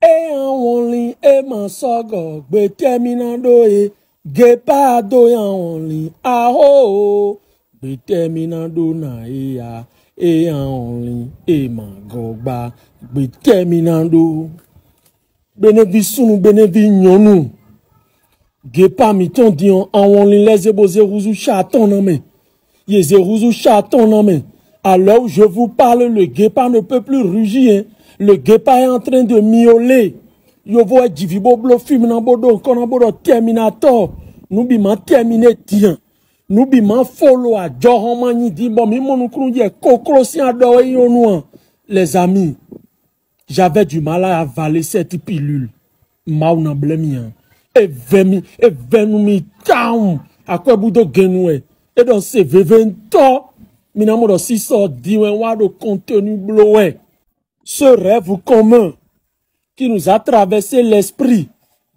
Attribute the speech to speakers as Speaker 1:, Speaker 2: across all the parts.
Speaker 1: E only e masogo be terminando e gepado ya only aho be terminando na e only e magogba be terminando benevisunu benevignonu gepa miton dion only les eboze ruzu chaton non mais yeze ruzu chaton non mais alors où je vous parle le guépard ne peut plus rugir hein. Le guépard est en train de miauler. Yo voit divibo blo film nan bodo konan bodo Terminator. Nous bima terminé tien. Nous bima follow a Johan mani di bon mi mon nous die koklo si adore yon. Les amis, j'avais du mal à avaler cette pilule. Maou nan blemien. Et venu mi taum. À quoi boudo genoué. Et dans ce vevento, minamo do si so diwen wa do contenu bloé. Ce rêve commun qui nous a traversé l'esprit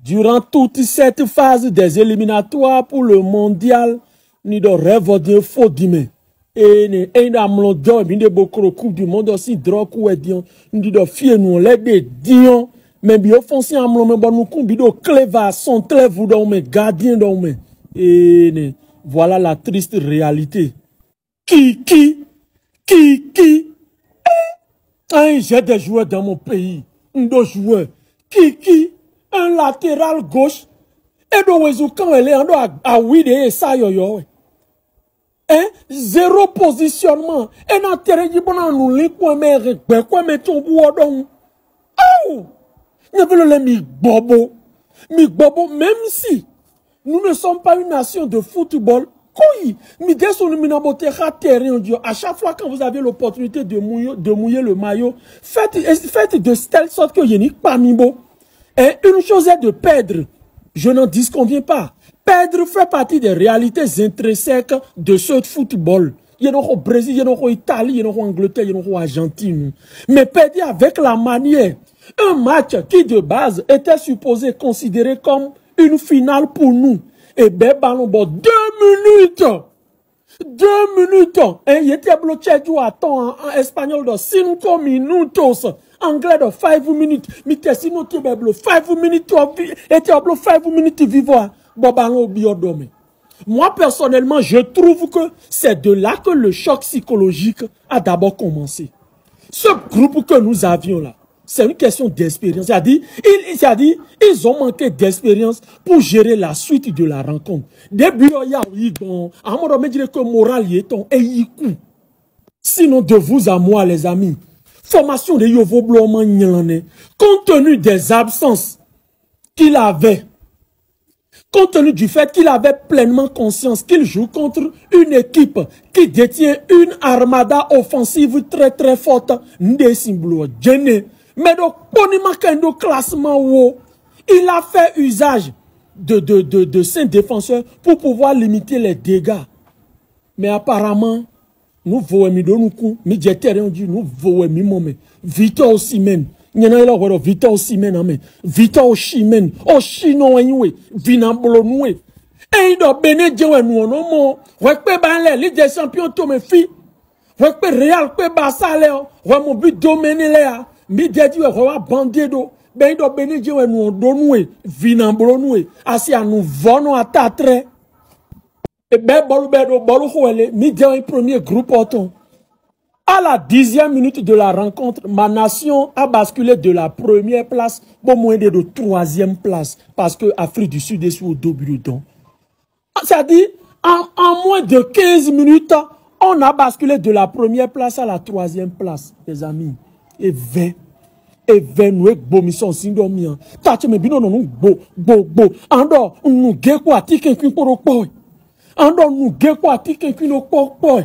Speaker 1: durant toute cette phase des éliminatoires pour le mondial, ni de rêve de faux dime. Et ne amlo do mi de bokro coupe du monde aussi drok ou edion, ni de fie nous les de dion, mais bi offensi amlo me bon nous kumbi do cleva son très vous dans mes gardiens dans mes. Et ne voilà la triste réalité. Qui j'ai des joueurs dans mon pays, deux joueurs. Qui, un latéral gauche, et donc quand elle est en à oui et ça yo. Hein, zéro positionnement. Et dans le terrain du bon nous lit quoi mais ton bois donc. Oh, ne veut le mi bobo, même si nous ne sommes pas une nation de football. À chaque fois que vous avez l'opportunité de mouiller le maillot, faites de telle sorte que Yénik pas mibo. Et une chose est de perdre. Je n'en disconviens pas. Perdre fait partie des réalités intrinsèques de ce football. Il y en a au Brésil, il y en a en Italie, il y en a en Angleterre, il y en a en Argentine. Mais perdre avec la manière. Un match qui de base était supposé considéré comme une finale pour nous. Et ben ballon bon 2 minutes. 2 minutes. Et il était bloqué du en espagnol de 5 minutos. Anglais de 5 minutes. Mais sinon tu es bloqué 5 minutes. Et tu es bloqué 5 minutes vivant. Bon ballon au biodome. Moi personnellement, je trouve que c'est de là que le choc psychologique a d'abord commencé. Ce groupe que nous avions là. C'est une question d'expérience. C'est-à-dire, ils ont manqué d'expérience pour gérer la suite de la rencontre. Début, il y a eu bon, à un moment donné, que moral y est ton et sinon, de vous à moi, les amis, formation de Yovo Bloman Nyane, compte tenu des absences qu'il avait, compte tenu du fait qu'il avait pleinement conscience qu'il joue contre une équipe qui détient une armada offensive très très forte, Ndesimblo Djene. Mais donc, classement, il a fait usage de ses défenseurs pour pouvoir limiter les dégâts. Mais apparemment, nous voyons nous voyons Victor Osimhen. Il y en a là, Victor Osimhen, Victor Osimhen, Oshino, Vinambolo, et il doit bénédier nous, non, Ligue des champions, Tomé Fi, Real, Barça, mon but dominé là. Mi dedi we wa bandé do ben do benedje we nous donoué vinambolo noué asi à nous vono atatre et ben bolu bedo bolu hoele mi di un premier groupe auton à la 10e minute de la rencontre ma nation a basculé de la première place pour moins de 3e place parce que Afrique du Sud est sous double don. C'est-à-dire en moins de 15 minutes on a basculé de la première place à la 3e place les amis. Et 20 nous bomisson sindomian tache me bino no bo ando nous geko atike kin poro ando nous geko atike kin no poro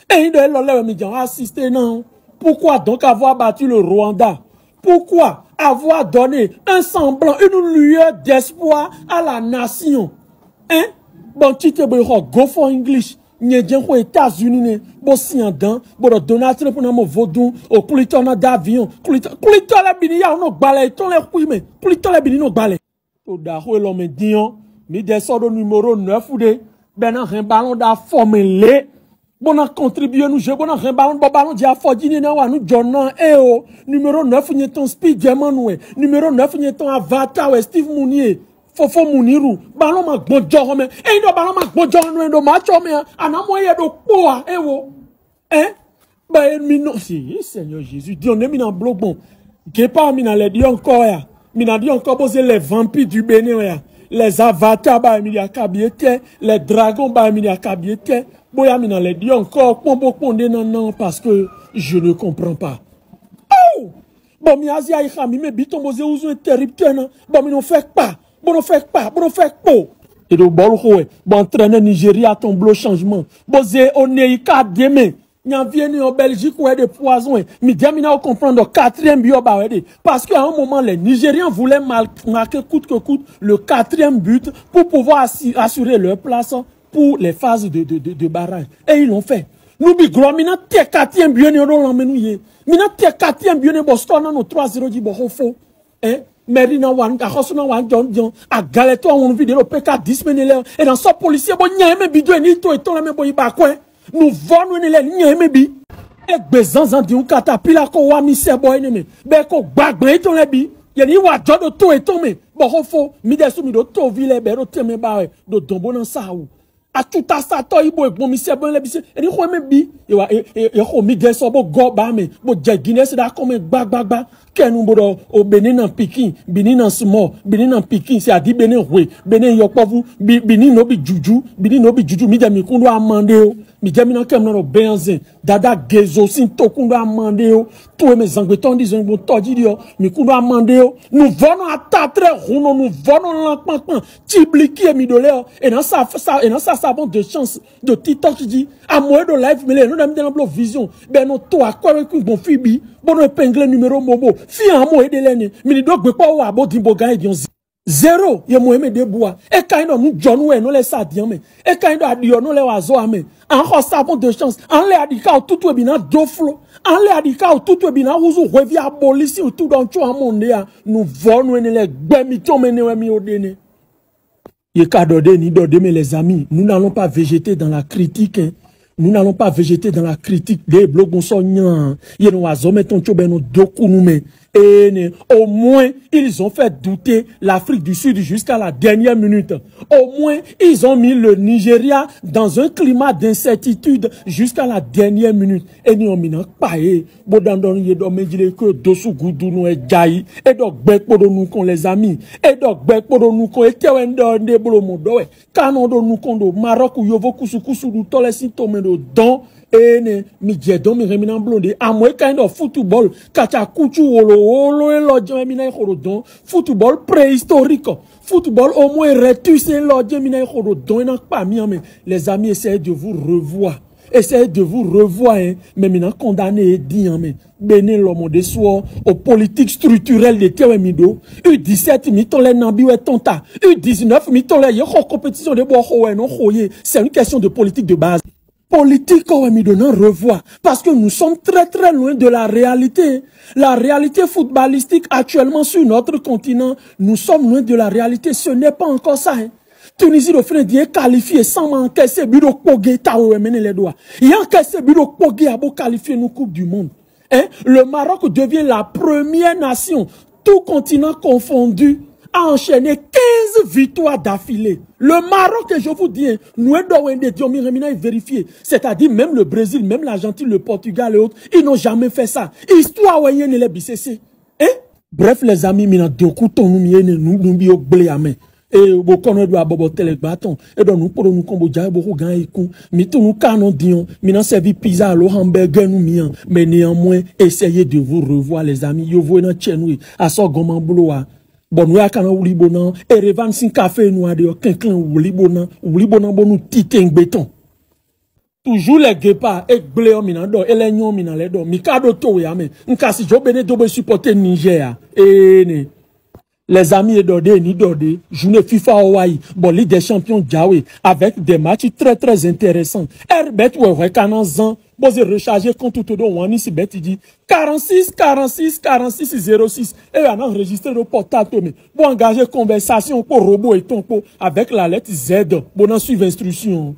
Speaker 1: et il le mi jan assister non pourquoi donc avoir battu le Rwanda, pourquoi avoir donné un semblant, une lueur d'espoir à la nation, hein bon tu te go for English. Aux États-Unis, Donald Trump pour vodou, au Kulitona d'avion, Kulitona binia no balai, ton les couilles, Kulitona binino balai. Au daho l'homme dion, mi descend au numéro 9 ou de, ben un ballon d'a formé Bon a contribué nous je bon a un ballon dia fodini na wa nous John numéro 9 ni ton speed diamant nous numéro 9 ni ton avatar Steve Mounier Fofo Mouniru ballon ma gbonjo me e do ballon ma gbonjo no do match me ana moye do poa wo ba mi non si Seigneur Jésus dit on est mis dans bloc bon que pas mi na le dit encore ya mi na dit encore poser les vampires du Bénin ya les avatars ba mi ya kabiete les dragons ba mi ya kabiete boya mi na le dit encore pondé non parce que je ne comprends pas. Oh bon mi azia ikha mi me biton boze ouzo interrupteur bon mi non fait pas. Bon, on fait pas. Et donc, bon, entraîner Nigeria tombe le changement. Bon, on est demain. N'y vient en Belgique où il y a des poisons. Mais on comprend le 4e but. Parce qu'à un moment, les Nigériens voulaient marquer coûte que coûte le 4e but pour pouvoir assurer leur place pour les phases de barrage. Et ils l'ont fait. Nous, bigro, mina te 4e but, nous l'emmenons. Mina te 4e but, nous Boston, nous 3-0 dit bon, faux. Mary na wan akosuna wan John a galeto on vidéo PK 10 minutes et dans son policier bon nyame bido ni to eton la me boy ba coin nous vonu ni le nyame bi e gbezanzan di un catapila ko wa mi se boy ni me be ko gbagbe eton le bi ye ni wa jodo to eton me bo fo mi desu mi do to vile be ro teme ba do dombo na sa ou a tout à ça to ibo egbon mi se bon le bi se e ni ko me bi e ko mi geso bo go ba me bo je Guinness da ko me gbagba Kenou bodo au Bénin en Pikin, Bénin en Sumo, Bénin en Pikin, c'est à dire Bénin oui, Bénin yopovu, Bénin no bi juju, mi demi kundo amande mi demi na kem no benzen, dada gezo sin to kundo amande tout mes angbeton disent bon todi dio, mi kundo amande nous venons à tatre rouno, nous venons lentement, tibliki mi dolé et dans ça savon de chance de TikTok dit à moi de live mais nous dami dans vision, ben no to à quoi avec bon fibi, bon épingle numéro mobo fi en mo edelene mi do gbe pa wa bo dimbo gan edion 0 ye mo eme de bois e kan do nu jonu e no le sa dian me e kan do adio no le wa zo ame en ko savon de chance en le adika tout e bi na doflo en le adika tout e bi na uzu revi abolisi tout don tu en monde ya nous vonu ene le gbe mi to me ne mi odene ye ka do de ni do de me les amis nous n'allons pas végéter dans la critique hein. Nous n'allons pas végéter dans la critique des blogs. Au moins, ils ont fait douter l'Afrique du Sud jusqu'à la dernière minute. Au moins, ils ont mis le Nigeria dans un climat d'incertitude jusqu'à la dernière minute. Et nous avons paye. Bodandon yedome dire que dosu gudu nous est jaï. Et donc, bek podo nous qu'on les amis. Et donc, bek podo nous qu'on était wendo de bolo modo. Kanon do nous qu'on do Maroc ou yovo kusu du tole si tome do don. Ene mi jedon mi remina blonde amwe kind of football kacha kuchu wolo elodje mina ichodon football préhistorique football au moins retus elodje mina ichodon na pa mi mais les amis essayez de vous revoir hein mais mina condamné dit mais bene l'homme de soi aux politiques structurelles de Tewemido U17 mi tole nambi we tonta U19 mi tole yo compétition de bo no khoye c'est une question de politique de base. Politique, on me donne un revoir. Parce que nous sommes très très loin de la réalité. La réalité footballistique actuellement sur notre continent, nous sommes loin de la réalité. Ce n'est pas encore ça. Hein. Tunisie, le frein est qualifié sans encaisser bureau Pogé, Taoué, mener les doigts. Il y a encaissé bureau Pogé à beau qualifier nos Coupes du Monde. Hein? Le Maroc devient la première nation, tout continent confondu, a enchaîné 15 victoires d'affilée. Le Maroc, je vous dis, nous avons vérifié. C'est-à-dire même le Brésil, même l'Argentine, le Portugal et autres, ils n'ont jamais fait ça. Histoire ouais les BCC. Hein? Bref, les amis, nous avons et beaucoup de doit boboter les bâtons et donc nous pour nous combo déjà beaucoup gain et coup mais tout nous canon dion mais non servi pizza le hamburger nous mien mais néanmoins essayez de vous revoir les amis yo vous dans chenui à so goman bouloa bon nous akana ouli bonan et revan sin café nous a de quelqu'un ouli bonan bon nous titeng béton toujours les guépards et bléon minando et les nyon minale do mikado to ya mais nkasi jo bene do be supporter Niger et ne les amis et Dodé, ni Dodé, journée FIFA Hawaii, bon, Ligue des champions Djaoué, avec des matchs très très intéressants. Herbert, ouais, Kananzan, bon, c'est rechargé contre tout le monde, on y dit 46, 06, et on a enregistré le portable, mais bon, engager conversation pour robot et ton pot, avec la lettre Z, bon, on suit instruction.